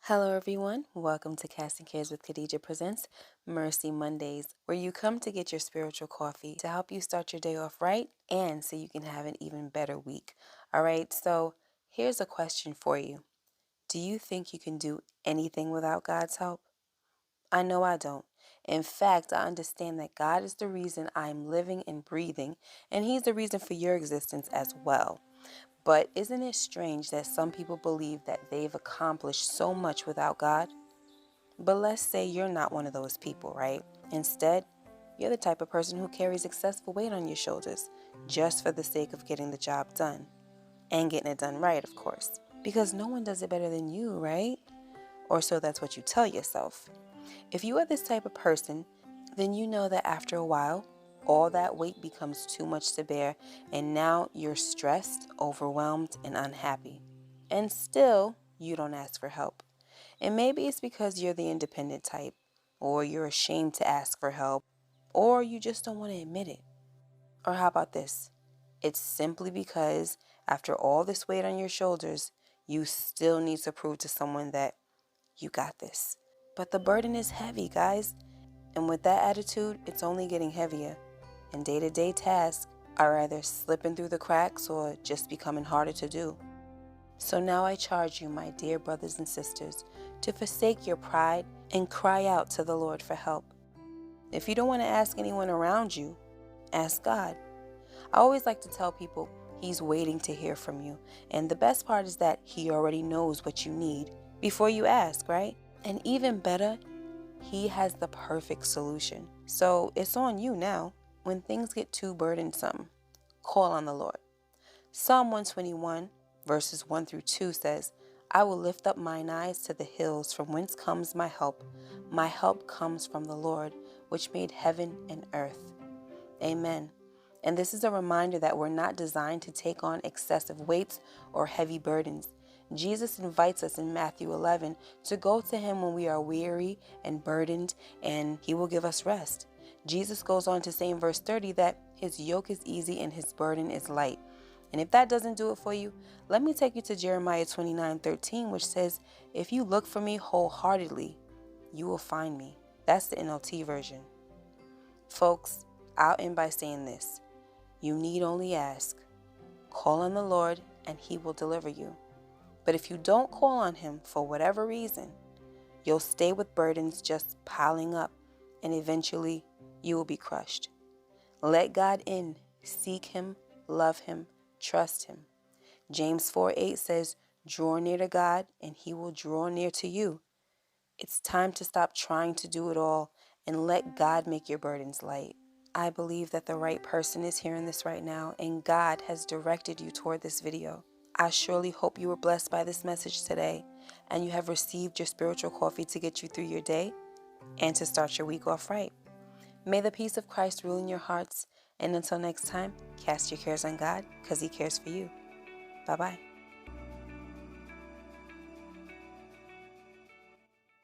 Hello everyone, welcome to Casting Cares with Khadijah presents Mercy Mondays, where you come to get your spiritual coffee to help you start your day off right and so you can have an even better week. Alright, so here's a question for you. Do you think you can do anything without God's help? I know I don't. In fact, I understand that God is the reason I'm living and breathing, and He's the reason for your existence as well. But isn't it strange that some people believe that they've accomplished so much without God? But let's say you're not one of those people, right? Instead, you're the type of person who carries excessive weight on your shoulders just for the sake of getting the job done. And getting it done right, of course. Because no one does it better than you, right? Or so that's what you tell yourself. If you are this type of person, then you know that after a while, all that weight becomes too much to bear, and now you're stressed, overwhelmed, and unhappy. And still, you don't ask for help. And maybe it's because you're the independent type, or you're ashamed to ask for help, or you just don't want to admit it. Or how about this? It's simply because after all this weight on your shoulders, you still need to prove to someone that you got this. But the burden is heavy, guys. And with that attitude, it's only getting heavier. And day-to-day tasks are either slipping through the cracks or just becoming harder to do. So now I charge you, my dear brothers and sisters, to forsake your pride and cry out to the Lord for help. If you don't want to ask anyone around you, ask God. I always like to tell people He's waiting to hear from you. And the best part is that He already knows what you need before you ask, right? And even better, He has the perfect solution. So it's on you now. When things get too burdensome, call on the Lord. Psalm 121, verses 1 through 2 says, I will lift up mine eyes to the hills, from whence comes my help. My help comes from the Lord, which made heaven and earth. Amen. And this is a reminder that we're not designed to take on excessive weights or heavy burdens. Jesus invites us in Matthew 11 to go to Him when we are weary and burdened, and He will give us rest. Jesus goes on to say in verse 30 that His yoke is easy and His burden is light. And if that doesn't do it for you, let me take you to Jeremiah 29:13, which says, if you look for me wholeheartedly, you will find me. That's the NLT version. Folks, I'll end by saying this. You need only ask. Call on the Lord and He will deliver you. But if you don't call on Him for whatever reason, you'll stay with burdens just piling up, and eventually you will be crushed. Let God in. Seek Him, love Him, trust Him. James 4:8 says, draw near to God and He will draw near to you. It's time to stop trying to do it all and let God make your burdens light. I believe that the right person is hearing this right now, and God has directed you toward this video. I surely hope you were blessed by this message today, and you have received your spiritual coffee to get you through your day and to start your week off right. May the peace of Christ rule in your hearts, and until next time, cast your cares on God because He cares for you. Bye-bye.